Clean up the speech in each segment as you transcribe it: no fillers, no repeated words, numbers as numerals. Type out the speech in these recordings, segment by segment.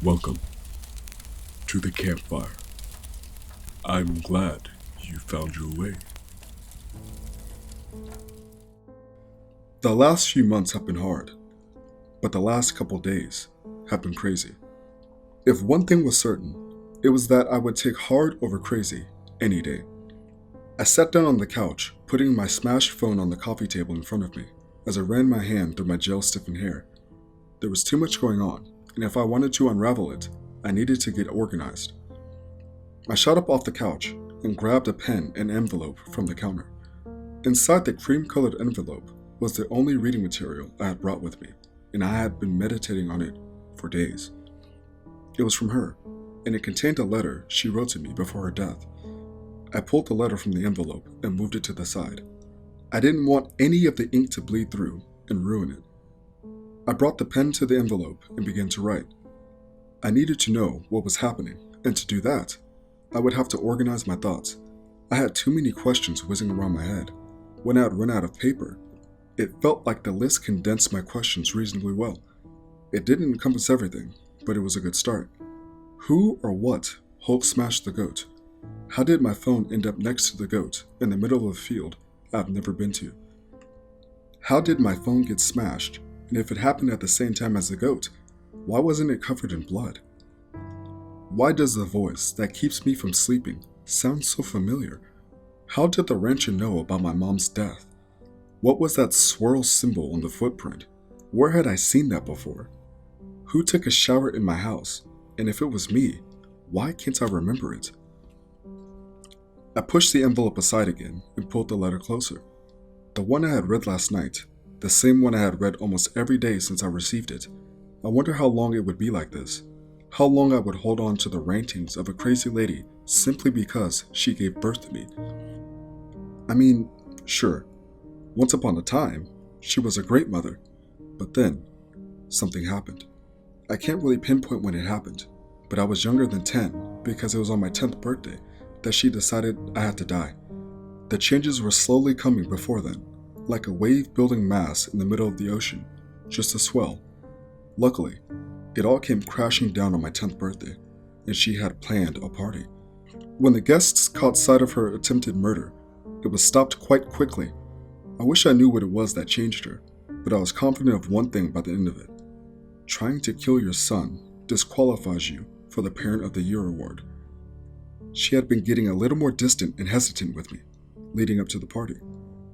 Welcome to the campfire. I'm glad you found your way. The last few months have been hard, but the last couple days have been crazy. If one thing was certain, it was that I would take hard over crazy any day. I sat down on the couch, putting my smashed phone on the coffee table in front of me as I ran my hand through my gel-stiffened hair. There was too much going on, and if I wanted to unravel it, I needed to get organized. I shot up off the couch and grabbed a pen and envelope from the counter. Inside the cream-colored envelope was the only reading material I had brought with me, and I had been meditating on it for days. It was from her, and it contained a letter she wrote to me before her death. I pulled the letter from the envelope and moved it to the side. I didn't want any of the ink to bleed through and ruin it. I brought the pen to the envelope and began to write. I needed to know what was happening, and to do that, I would have to organize my thoughts. I had too many questions whizzing around my head. When I had run out of paper, it felt like the list condensed my questions reasonably well. It didn't encompass everything, but it was a good start. Who or what Hulk smashed the goat? How did my phone end up next to the goat in the middle of a field I've never been to? How did my phone get smashed, and if it happened at the same time as the goat, why wasn't it covered in blood? Why does the voice that keeps me from sleeping sound so familiar? How did the rancher know about my mom's death? What was that swirl symbol on the footprint? Where had I seen that before? Who took a shower in my house? And if it was me, why can't I remember it? I pushed the envelope aside again and pulled the letter closer. The one I had read last night, the same one I had read almost every day since I received it. I wonder how long it would be like this. How long I would hold on to the rantings of a crazy lady simply because she gave birth to me. I mean, sure, once upon a time, she was a great mother, but then something happened. I can't really pinpoint when it happened, but I was younger than 10 because it was on my 10th birthday that she decided I had to die. The changes were slowly coming before then, like a wave-building mass in the middle of the ocean, just a swell. Luckily, it all came crashing down on my 10th birthday, and she had planned a party. When the guests caught sight of her attempted murder, it was stopped quite quickly. I wish I knew what it was that changed her, but I was confident of one thing by the end of it. Trying to kill your son disqualifies you for the Parent of the Year award. She had been getting a little more distant and hesitant with me, leading up to the party,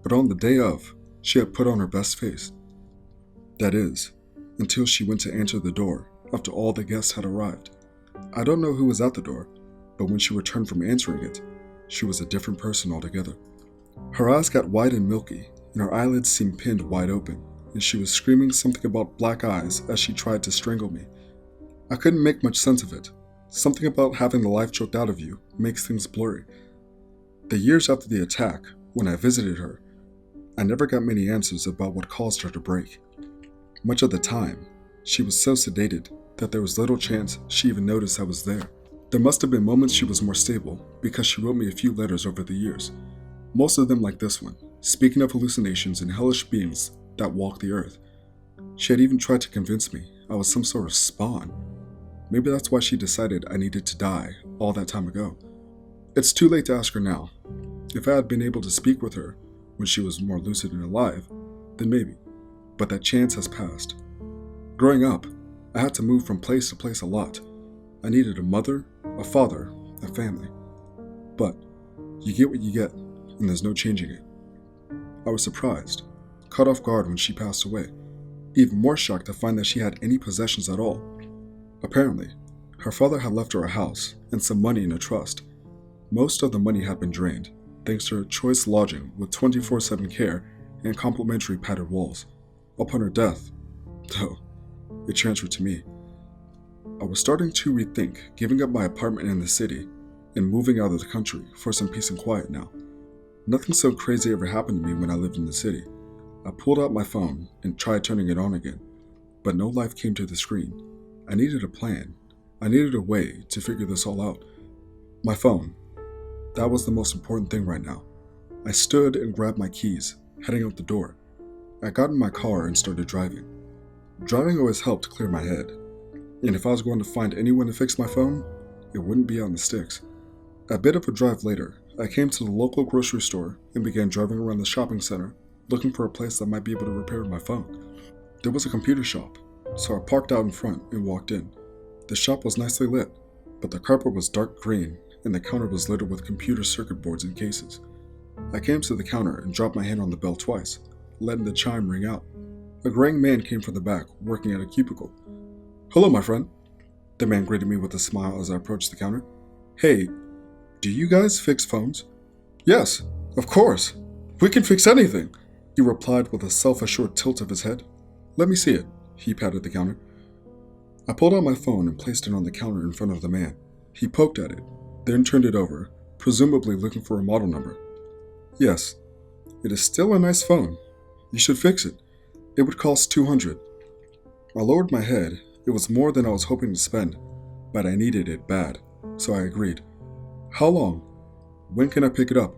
but on the day of, she had put on her best face. That is, until she went to answer the door after all the guests had arrived. I don't know who was at the door, but when she returned from answering it, she was a different person altogether. Her eyes got wide and milky, and her eyelids seemed pinned wide open, and she was screaming something about black eyes as she tried to strangle me. I couldn't make much sense of it. Something about having the life choked out of you makes things blurry. The years after the attack, when I visited her, I never got many answers about what caused her to break. Much of the time, she was so sedated that there was little chance she even noticed I was there. There must have been moments she was more stable because she wrote me a few letters over the years, most of them like this one, speaking of hallucinations and hellish beings that walk the earth. She had even tried to convince me I was some sort of spawn. Maybe that's why she decided I needed to die all that time ago. It's too late to ask her now. If I had been able to speak with her when she was more lucid and alive, then maybe. But that chance has passed. Growing up, I had to move from place to place a lot. I needed a mother, a father, a family. But you get what you get, and there's no changing it. I was surprised, caught off guard when she passed away, even more shocked to find that she had any possessions at all. Apparently, her father had left her a house and some money in a trust. Most of the money had been drained, thanks to her choice lodging with 24/7 care and complimentary padded walls. Upon her death, though, it transferred to me. I was starting to rethink giving up my apartment in the city and moving out of the country for some peace and quiet now. Nothing so crazy ever happened to me when I lived in the city. I pulled out my phone and tried turning it on again, but no life came to the screen. I needed a plan. I needed a way to figure this all out. My phone. That was the most important thing right now. I stood and grabbed my keys, heading out the door. I got in my car and started driving. Driving always helped clear my head. And if I was going to find anyone to fix my phone, it wouldn't be out in the sticks. A bit of a drive later, I came to the local grocery store and began driving around the shopping center, looking for a place that might be able to repair my phone. There was a computer shop, so I parked out in front and walked in. The shop was nicely lit, but the carpet was dark green and the counter was littered with computer circuit boards and cases. I came to the counter and dropped my hand on the bell twice, letting the chime ring out. A graying man came from the back, working at a cubicle. "Hello, my friend." The man greeted me with a smile as I approached the counter. "Hey, do you guys fix phones?" "Yes, of course. We can fix anything," he replied with a self-assured tilt of his head. "Let me see it." He patted the counter. I pulled out my phone and placed it on the counter in front of the man. He poked at it, then turned it over, presumably looking for a model number. "Yes, it is still a nice phone. You should fix it. It would cost $200. I lowered my head. It was more than I was hoping to spend, but I needed it bad, so I agreed. "How long? When can I pick it up?"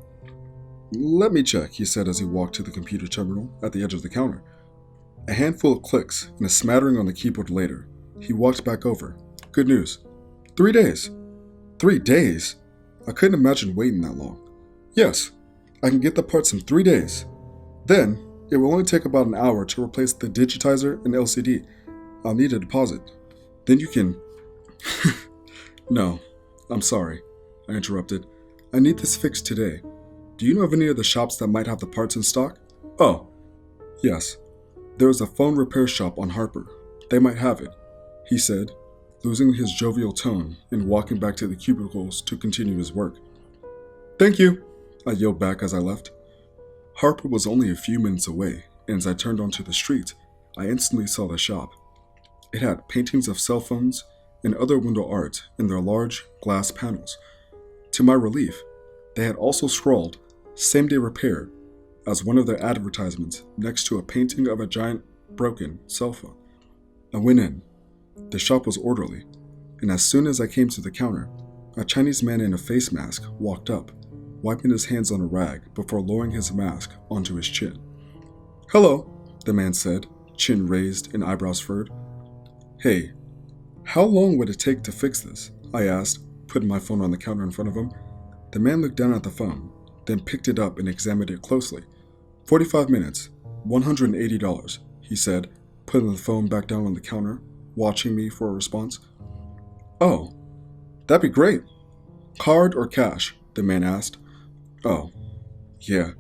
"Let me check," he said as he walked to the computer terminal at the edge of the counter. A handful of clicks and a smattering on the keyboard later, he walked back over. "Good news. 3 days." 3 days? I couldn't imagine waiting that long. "Yes, I can get the parts in 3 days. Then, it will only take about an hour to replace the digitizer and LCD. I'll need a deposit. Then you can..." "No, I'm sorry," I interrupted. "I need this fixed today. Do you know of any of the shops that might have the parts in stock?" "Oh, yes. There is a phone repair shop on Harper. They might have it," he said, losing his jovial tone and walking back to the cubicles to continue his work. "Thank you," I yelled back as I left. Harper was only a few minutes away, and as I turned onto the street, I instantly saw the shop. It had paintings of cell phones and other window art in their large glass panels. To my relief, they had also scrawled "Same-day repair" as one of their advertisements next to a painting of a giant broken cell phone. I went in. The shop was orderly, and as soon as I came to the counter, a Chinese man in a face mask walked up, wiping his hands on a rag before lowering his mask onto his chin. "Hello," the man said, chin raised and eyebrows furrowed. "Hey, how long would it take to fix this?" I asked, putting my phone on the counter in front of him. The man looked down at the phone, then picked it up and examined it closely. 45 minutes, $180, he said, putting the phone back down on the counter, watching me for a response. "Oh, that'd be great. Card or cash?" the man asked. "Oh, yeah,"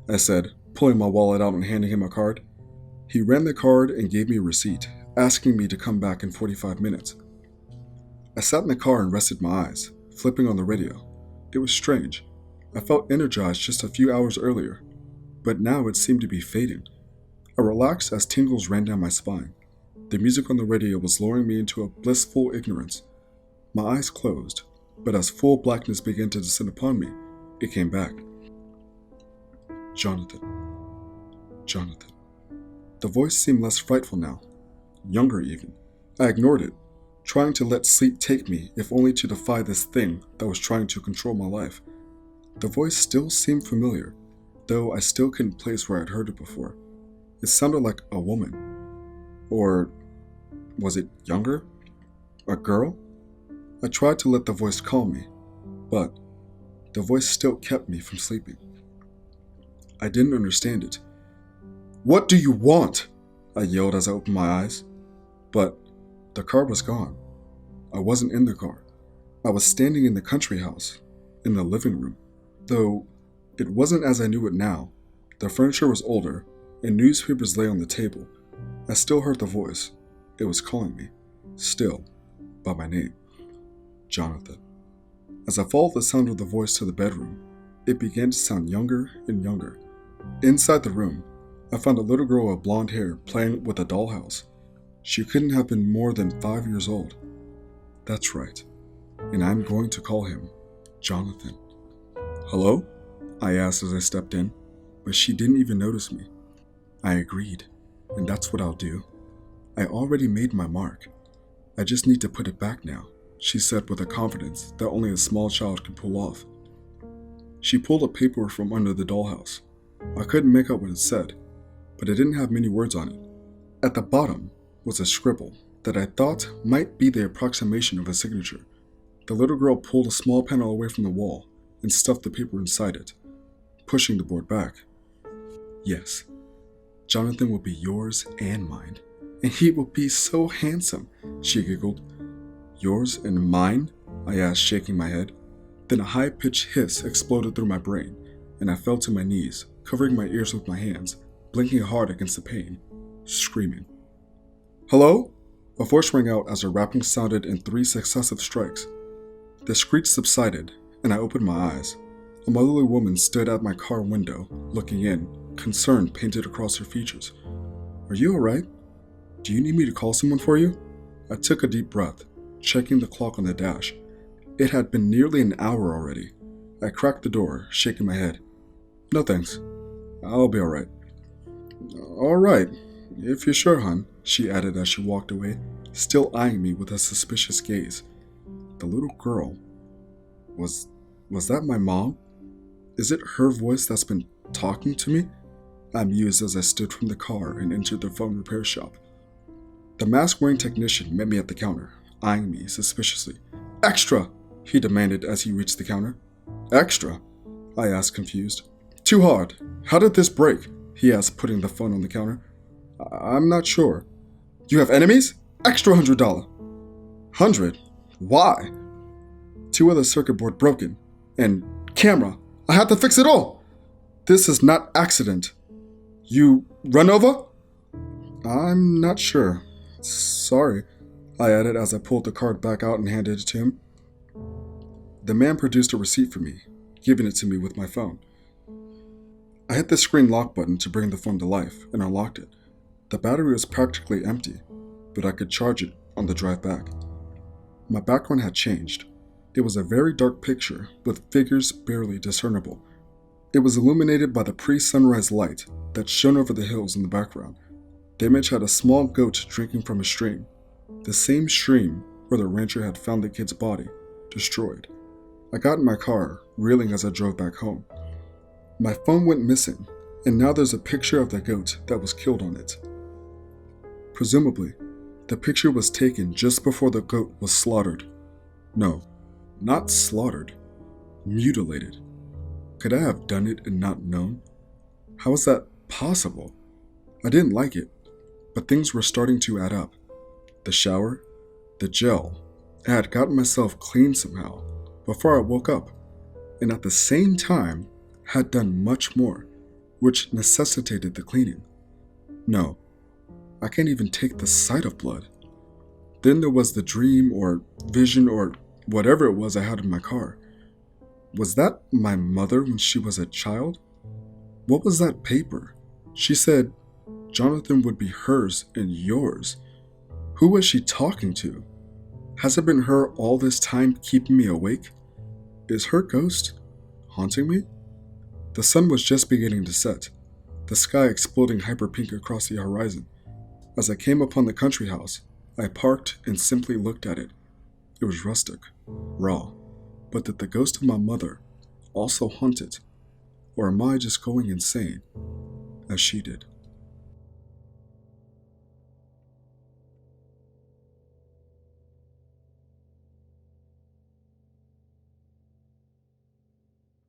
I said, pulling my wallet out and handing him a card. He ran the card and gave me a receipt, asking me to come back in 45 minutes. I sat in the car and rested my eyes, flipping on the radio. It was strange. I felt energized just a few hours earlier, but now it seemed to be fading. I relaxed as tingles ran down my spine. The music on the radio was luring me into a blissful ignorance. My eyes closed, but as full blackness began to descend upon me, it came back. "Johnathan. Johnathan." The voice seemed less frightful now, younger even. I ignored it, trying to let sleep take me if only to defy this thing that was trying to control my life. The voice still seemed familiar, though I still couldn't place where I'd heard it before. It sounded like a woman. Or was it younger? A girl? I tried to let the voice calm me, but the voice still kept me from sleeping. I didn't understand it. "What do you want?" I yelled as I opened my eyes. But the car was gone. I wasn't in the car. I was standing in the country house, in the living room. Though it wasn't as I knew it now. The furniture was older, and newspapers lay on the table. I still heard the voice. It was calling me, still, by my name. Johnathan. As I followed the sound of the voice to the bedroom, it began to sound younger and younger. Inside the room, I found a little girl with blonde hair playing with a dollhouse. She couldn't have been more than 5 years old. That's right, and I'm going to call him Johnathan. "Hello?" I asked as I stepped in, but she didn't even notice me. I agreed, and that's what I'll do. I already made my mark. I just need to put it back now, she said with a confidence that only a small child can pull off. She pulled a paper from under the dollhouse. I couldn't make out what it said, but it didn't have many words on it. At the bottom was a scribble, that I thought might be the approximation of a signature. The little girl pulled a small panel away from the wall and stuffed the paper inside it, pushing the board back. Yes, Johnathan will be yours and mine, and he will be so handsome, she giggled. Yours and mine? I asked, shaking my head. Then a high-pitched hiss exploded through my brain, and I fell to my knees, covering my ears with my hands, blinking hard against the pain, screaming. Hello? A voice rang out as a rapping sounded in 3 successive strikes. The screech subsided, and I opened my eyes. A motherly woman stood at my car window, looking in, concern painted across her features. Are you alright? Do you need me to call someone for you? I took a deep breath, checking the clock on the dash. It had been nearly an hour already. I cracked the door, shaking my head. No thanks. I'll be alright. Alright, if you're sure, hon, she added as she walked away, still eyeing me with a suspicious gaze. The little girl. Was that my mom? Is it her voice that's been talking to me? I mused as I stood from the car and entered the phone repair shop. The mask-wearing technician met me at the counter, eyeing me suspiciously. Extra! He demanded as he reached the counter. Extra? I asked, confused. Too hard. How did this break? He asked, putting the phone on the counter. I'm not sure. You have enemies? Extra $100. 100? Why? 2 other circuit board broken. And camera. I had to fix it all. This is not accident. You run over? I'm not sure. Sorry, I added as I pulled the card back out and handed it to him. The man produced a receipt for me, giving it to me with my phone. I hit the screen lock button to bring the phone to life and unlocked it. The battery was practically empty, but I could charge it on the drive back. My background had changed. It was a very dark picture with figures barely discernible. It was illuminated by the pre-sunrise light that shone over the hills in the background. The image had a small goat drinking from a stream, the same stream where the rancher had found the kid's body, destroyed. I got in my car, reeling as I drove back home. My phone went missing, and now there's a picture of the goat that was killed on it. Presumably, the picture was taken just before the goat was slaughtered. No, not slaughtered, mutilated. Could I have done it and not known? How is that possible? I didn't like it, but things were starting to add up. The shower, the gel. I had gotten myself clean somehow before I woke up, and at the same time had done much more, which necessitated the cleaning. No, I can't even take the sight of blood. Then there was the dream or vision or whatever it was I had in my car. Was that my mother when she was a child? What was that paper? She said Johnathan would be hers and yours. Who was she talking to? Has it been her all this time keeping me awake? Is her ghost haunting me? The sun was just beginning to set, the sky exploding hyper-pink across the horizon. As I came upon the country house, I parked and simply looked at it. It was rustic, raw, but did the ghost of my mother also haunt it? Or am I just going insane, as she did?